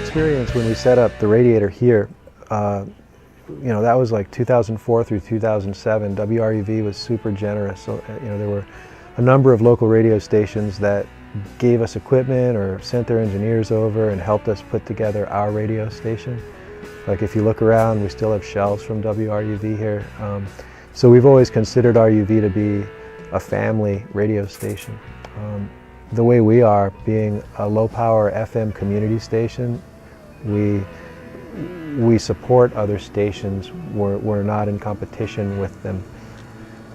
experience when we set up the radiator here, that was like 2004 through 2007. WRUV was super generous. So, there were a number of local radio stations that gave us equipment or sent their engineers over and helped us put together our radio station. Like if you look around, we still have shelves from WRUV here. So we've always considered RUV to be a family radio station. The way we are, being a low-power FM community station, we support other stations. We're not in competition with them.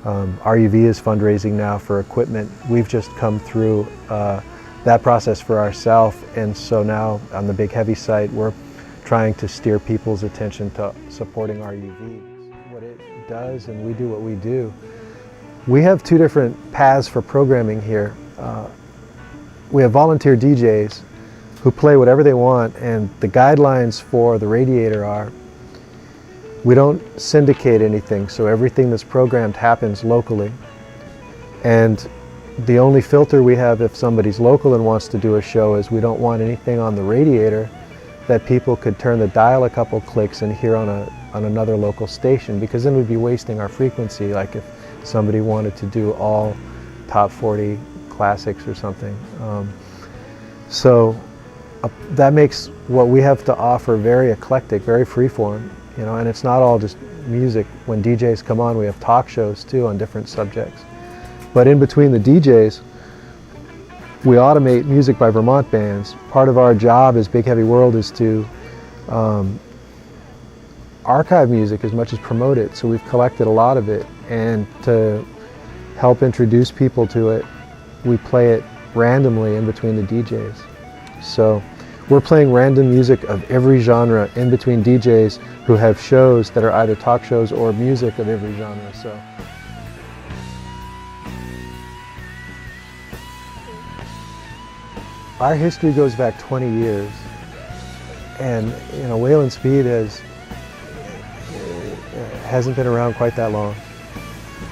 RUV is fundraising now for equipment. We've just come through that process for ourselves, and so now on the Big Heavy site, we're trying to steer people's attention to supporting RUV. What it does, and we do what we do. We have two different paths for programming here. We have volunteer DJs who play whatever they want, and the guidelines for the radiator are we don't syndicate anything, so everything that's programmed happens locally. And the only filter we have if somebody's local and wants to do a show is we don't want anything on the radiator that people could turn the dial a couple clicks and hear on another local station, because then we'd be wasting our frequency, like if somebody wanted to do all top 40 classics or something. That makes what we have to offer very eclectic, very freeform, and it's not all just music. When DJs come on, we have talk shows too on different subjects. But in between the DJs, we automate music by Vermont bands. Part of our job as Big Heavy World is to archive music as much as promote it. So we've collected a lot of it, and to help introduce people to it, we play it randomly in between the DJs. So we're playing random music of every genre in between DJs who have shows that are either talk shows or music of every genre. So our history goes back 20 years, and Wayland Speed hasn't been around quite that long,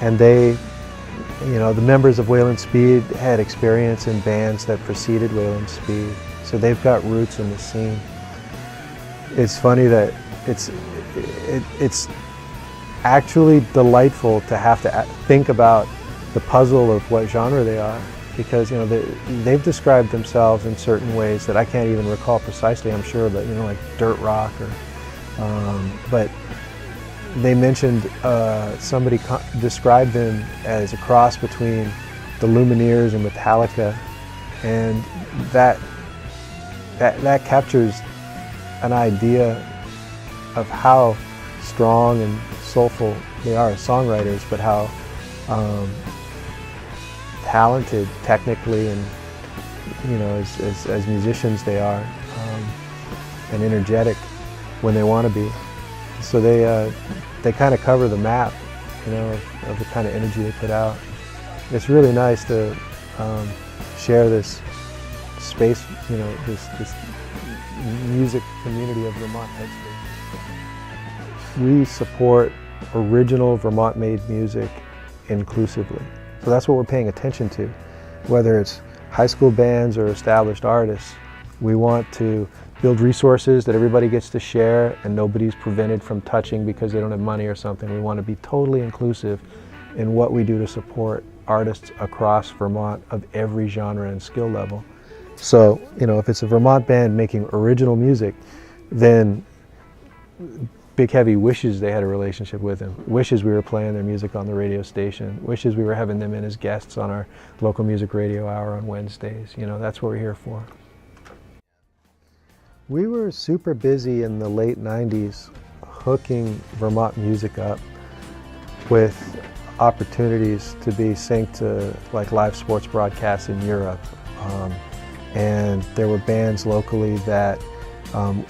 and the members of Wayland Speed had experience in bands that preceded Wayland Speed, so they've got roots in the scene. It's funny that it's actually delightful to have to think about the puzzle of what genre they are, because they've described themselves in certain ways that I can't even recall precisely, I'm sure, but like dirt rock, but they mentioned somebody described them as a cross between the Lumineers and Metallica, and that captures an idea of how strong and soulful they are as songwriters, but how talented technically and as musicians they are, and energetic when they want to be. So they kind of cover the map, of the kind of energy they put out. It's really nice to share this space, this music community of Vermont headspace. We support original Vermont-made music inclusively. So that's what we're paying attention to, whether it's high school bands or established artists. We want to build resources that everybody gets to share and nobody's prevented from touching because they don't have money or something. We want to be totally inclusive in what we do to support artists across Vermont of every genre and skill level. So, if it's a Vermont band making original music, then Big Heavy wishes they had a relationship with them, wishes we were playing their music on the radio station, wishes we were having them in as guests on our local music radio hour on Wednesdays. That's what we're here for. We were super busy in the late 90s hooking Vermont music up with opportunities to be synced to live sports broadcasts in Europe. And there were bands locally that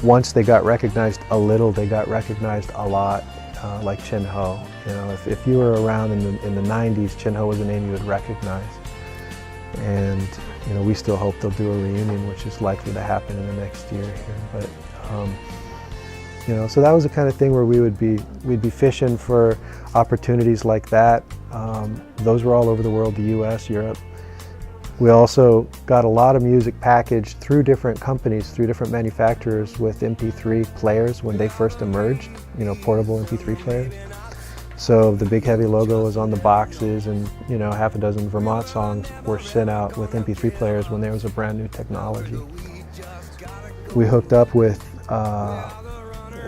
once they got recognized a little, they got recognized a lot, like Chin Ho. If you were around in the 90s, Chin Ho was a name you would recognize. And we still hope they'll do a reunion, which is likely to happen in the next year here. But so that was the kind of thing where we'd be fishing for opportunities like that. Those were all over the world, the U.S., Europe. We also got a lot of music packaged through different companies, through different manufacturers with MP3 players when they first emerged, you know, portable MP3 players. So the Big Heavy logo was on the boxes, and you know, half a dozen Vermont songs were sent out with MP3 players when there was a brand new technology. We hooked up with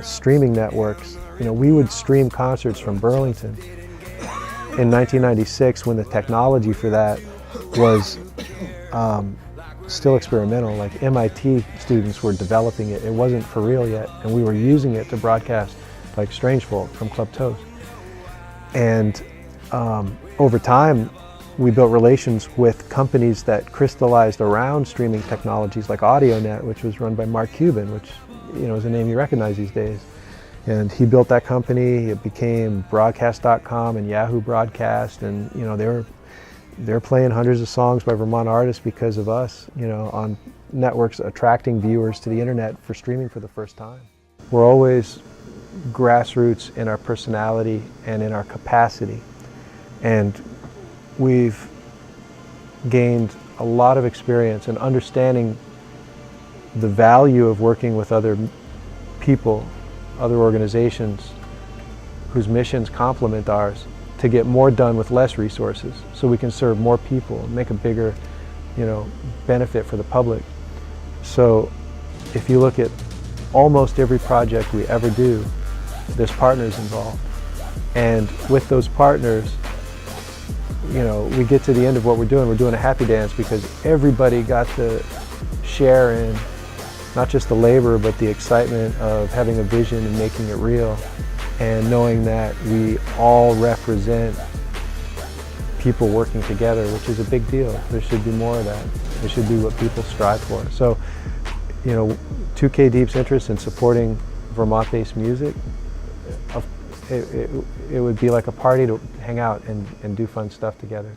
streaming networks. You know, we would stream concerts from Burlington. In 1996, when the technology for that was still experimental, like MIT students were developing it. It wasn't for real yet, and we were using it to broadcast like Strange Folk from Club Toast. And over time, we built relations with companies that crystallized around streaming technologies like AudioNet, which was run by Mark Cuban, which, you know, is a name you recognize these days. And he built that company. It became Broadcast.com and Yahoo Broadcast, and you know, they're playing hundreds of songs by Vermont artists because of us, you know, on networks attracting viewers to the internet for streaming for the first time. We're always grassroots in our personality and in our capacity, and we've gained a lot of experience in understanding the value of working with other people, other organizations whose missions complement ours, to get more done with less resources, so we can serve more people and make a bigger, you know, benefit for the public. So if you look at almost every project we ever do, there's partners involved. And with those partners, you know, we get to the end of what we're doing a happy dance, because everybody got to share in not just the labor, but the excitement of having a vision and making it real, and knowing that we all represent people working together, which is a big deal. There should be more of that. It should be what people strive for. So, you know, 2K Deep's interest in supporting Vermont-based music, it would be like a party to hang out and do fun stuff together.